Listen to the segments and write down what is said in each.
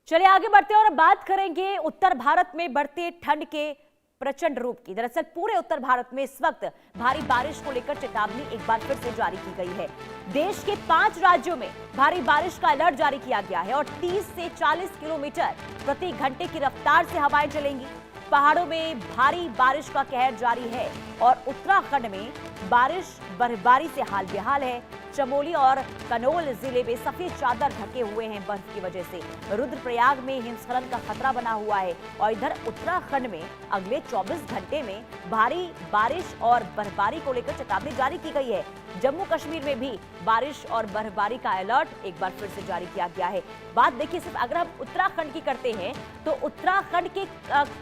चलिए आगे बढ़ते हैं और बात करेंगे उत्तर भारत में बढ़ते ठंड के प्रचंड रूप की। दरअसल पूरे उत्तर भारत में इस वक्त भारी बारिश को लेकर चेतावनी एक बार फिर से जारी की गई है। देश के 5 राज्यों में भारी बारिश का अलर्ट जारी किया गया है और 30 से 40 किलोमीटर प्रति घंटे की रफ्तार से हवाएं चलेंगी। पहाड़ों में भारी बारिश का कहर जारी है और उत्तराखंड में बारिश बर्फबारी से हाल बेहाल है। चमोली और कनौल जिले में सफेद चादर ढके हुए हैं बर्फ की वजह से। रुद्रप्रयाग में हिमस्खलन का खतरा बना हुआ है और इधर उत्तराखंड में अगले 24 घंटे में भारी बारिश और बर्फबारी को लेकर चेतावनी जारी की गई है। जम्मू कश्मीर में भी बारिश और बर्फबारी का अलर्ट एक बार फिर से जारी किया गया है। बात देखिए, सिर्फ अगर हम उत्तराखंड की करते हैं तो उत्तराखंड के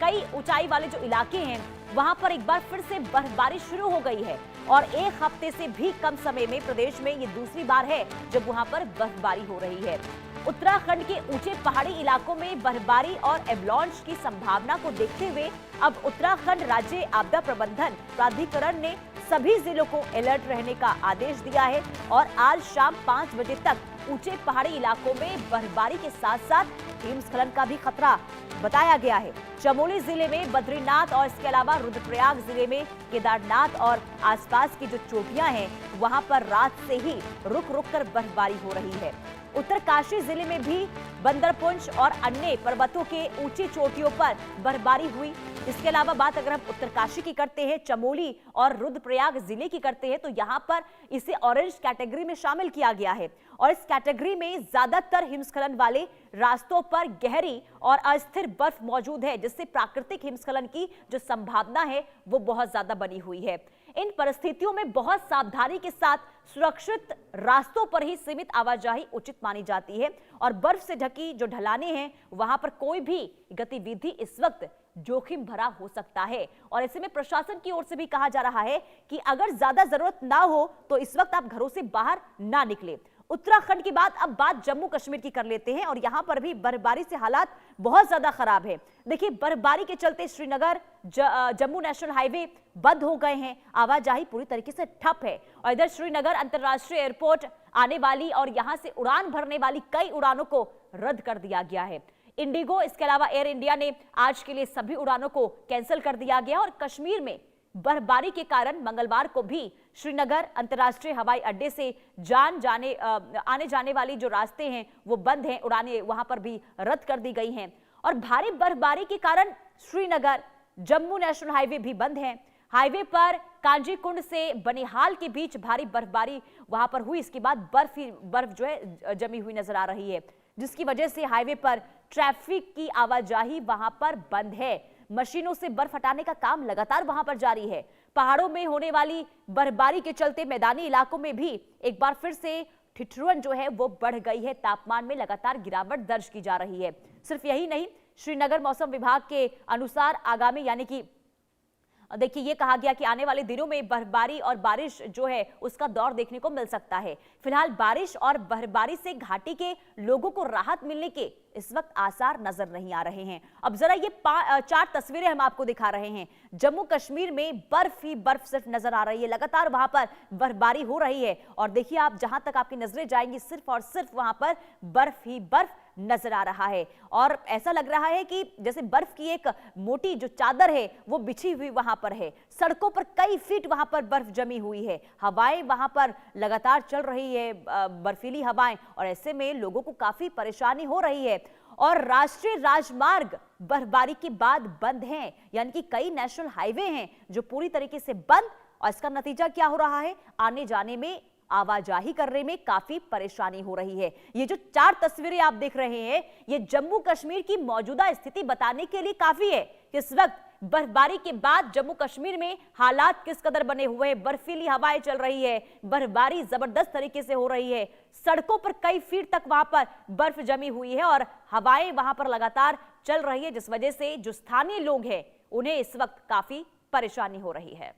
कई ऊंचाई वाले जो इलाके हैं वहां पर एक बार फिर से बर्फबारी शुरू हो गई है और एक हफ्ते से भी कम समय में प्रदेश में ये दूसरी बार है जब वहां पर बर्फबारी हो रही है। उत्तराखंड के ऊंचे पहाड़ी इलाकों में बर्फबारी और एवलांच की संभावना को देखते हुए अब उत्तराखंड राज्य आपदा प्रबंधन प्राधिकरण ने सभी जिलों को अलर्ट रहने का आदेश दिया है और आज शाम 5 बजे तक ऊंचे पहाड़ी इलाकों में बर्फबारी के साथ साथ हिमस्खलन का भी खतरा बताया गया है। चमोली जिले में बद्रीनाथ और इसके अलावा रुद्रप्रयाग जिले में केदारनाथ और आसपास की जो चोटियां हैं वहां पर रात से ही रुक रुक कर बर्फबारी हो रही है। उत्तरकाशी जिले में भी बंदरपुंज और अन्य पर्वतों के ऊंची चोटियों पर बर्फबारी हुई। इसके अलावा बात अगर हम उत्तरकाशी की करते हैं, चमोली और रुद्रप्रयाग जिले की करते हैं तो यहां पर इसे ऑरेंज कैटेगरी में शामिल किया गया है और इस कैटेगरी में ज्यादातर हिमस्खलन वाले रास्तों पर गहरी और अस्थिर बर्फ मौजूद है, जिससे प्राकृतिक हिमस्खलन की जो संभावना है वो बहुत ज्यादा बनी हुई है। इन परिस्थितियों में बहुत सावधानी के साथ सुरक्षित रास्तों पर ही सीमित आवाजाही उचित मानी जाती है और बर्फ से ढकी जो ढलानें हैं वहां पर कोई भी गतिविधि इस वक्त जोखिम भरा हो सकता है और ऐसे में प्रशासन की ओर से भी कहा जा रहा है कि अगर ज्यादा जरूरत ना हो तो इस वक्त आप घरों से बाहर ना निकले। उत्तराखंड की बात, अब बात जम्मू कश्मीर की कर लेते हैं और यहां पर भी बर्फबारी से हालात बहुत ज्यादा खराब है। देखिए, बर्फबारी के चलते श्रीनगर जम्मू नेशनल हाईवे बंद हो गए हैं, आवाजाही पूरी तरीके से ठप है और इधर श्रीनगर अंतर्राष्ट्रीय एयरपोर्ट आने वाली और यहां से उड़ान भरने वाली कई उड़ानों को रद्द कर दिया गया है। इंडिगो, इसके अलावा एयर इंडिया ने आज के लिए सभी उड़ानों को कैंसिल कर दिया गया और कश्मीर में बर्फबारी के कारण मंगलवार को भी श्रीनगर अंतर्राष्ट्रीय हवाई अड्डे से आने जाने वाली जो रास्ते हैं वो बंद हैं, उड़ानें वहां पर भी रद्द कर दी गई हैं और भारी बर्फबारी के कारण श्रीनगर जम्मू नेशनल हाईवे भी बंद है। हाईवे पर कांजीकुंड से बनिहाल के बीच भारी बर्फबारी वहां पर हुई, इसके बाद बर्फ जो है जमी हुई नजर आ रही है, जिसकी वजह से हाईवे पर ट्रैफिक की आवाजाही वहां पर बंद है। मशीनों से बर्फ हटाने का काम लगातार वहां पर जारी है। पहाड़ों में होने वाली बर्फबारी के चलते मैदानी इलाकों में भी एक बार फिर से ठिठुरन जो है वो बढ़ गई है। तापमान में लगातार गिरावट दर्ज की जा रही है। सिर्फ यही नहीं, श्रीनगर मौसम विभाग के अनुसार आगामी यानी कि देखिए ये कहा गया कि आने वाले दिनों में बर्फबारी और बारिश जो है उसका दौर देखने को मिल सकता है। फिलहाल बारिश और बर्फबारी से घाटी के लोगों को राहत मिलने के इस वक्त आसार नजर नहीं आ रहे हैं। अब जरा ये 4 तस्वीरें हम आपको दिखा रहे हैं। जम्मू कश्मीर में बर्फ ही बर्फ सिर्फ नजर आ रही है, लगातार वहां पर बर्फबारी हो रही है और देखिए आप जहां तक आपकी नजरें जाएंगी सिर्फ और सिर्फ वहां पर बर्फ ही बर्फ नजर आ रहा है और ऐसा लग रहा है कि जैसे बर्फ की एक मोटी जो चादर है वो बिछी हुई वहां पर है। सड़कों पर कई फीट वहां पर बर्फ जमी हुई है। हवाएं वहां पर लगातार चल रही है, बर्फीली हवाएं, और ऐसे में लोगों को काफी परेशानी हो रही है और राष्ट्रीय राजमार्ग बर्फबारी के बाद बंद हैं, यानी कि कई नेशनल हाईवे हैं जो पूरी तरीके से बंद और इसका नतीजा क्या हो रहा है, आने जाने में आवाजाही करने में काफी परेशानी हो रही है। ये जो 4 तस्वीरें आप देख रहे हैं ये जम्मू कश्मीर की मौजूदा स्थिति बताने के लिए काफी है कि इस वक्त बर्फबारी के बाद जम्मू कश्मीर में हालात किस कदर बने हुए हैं। बर्फीली हवाएं चल रही है, बर्फबारी जबरदस्त तरीके से हो रही है, सड़कों पर कई फीट तक वहां पर बर्फ जमी हुई है और हवाएं वहां पर लगातार चल रही है, जिस वजह से जो स्थानीय लोग हैं उन्हें इस वक्त काफी परेशानी हो रही है।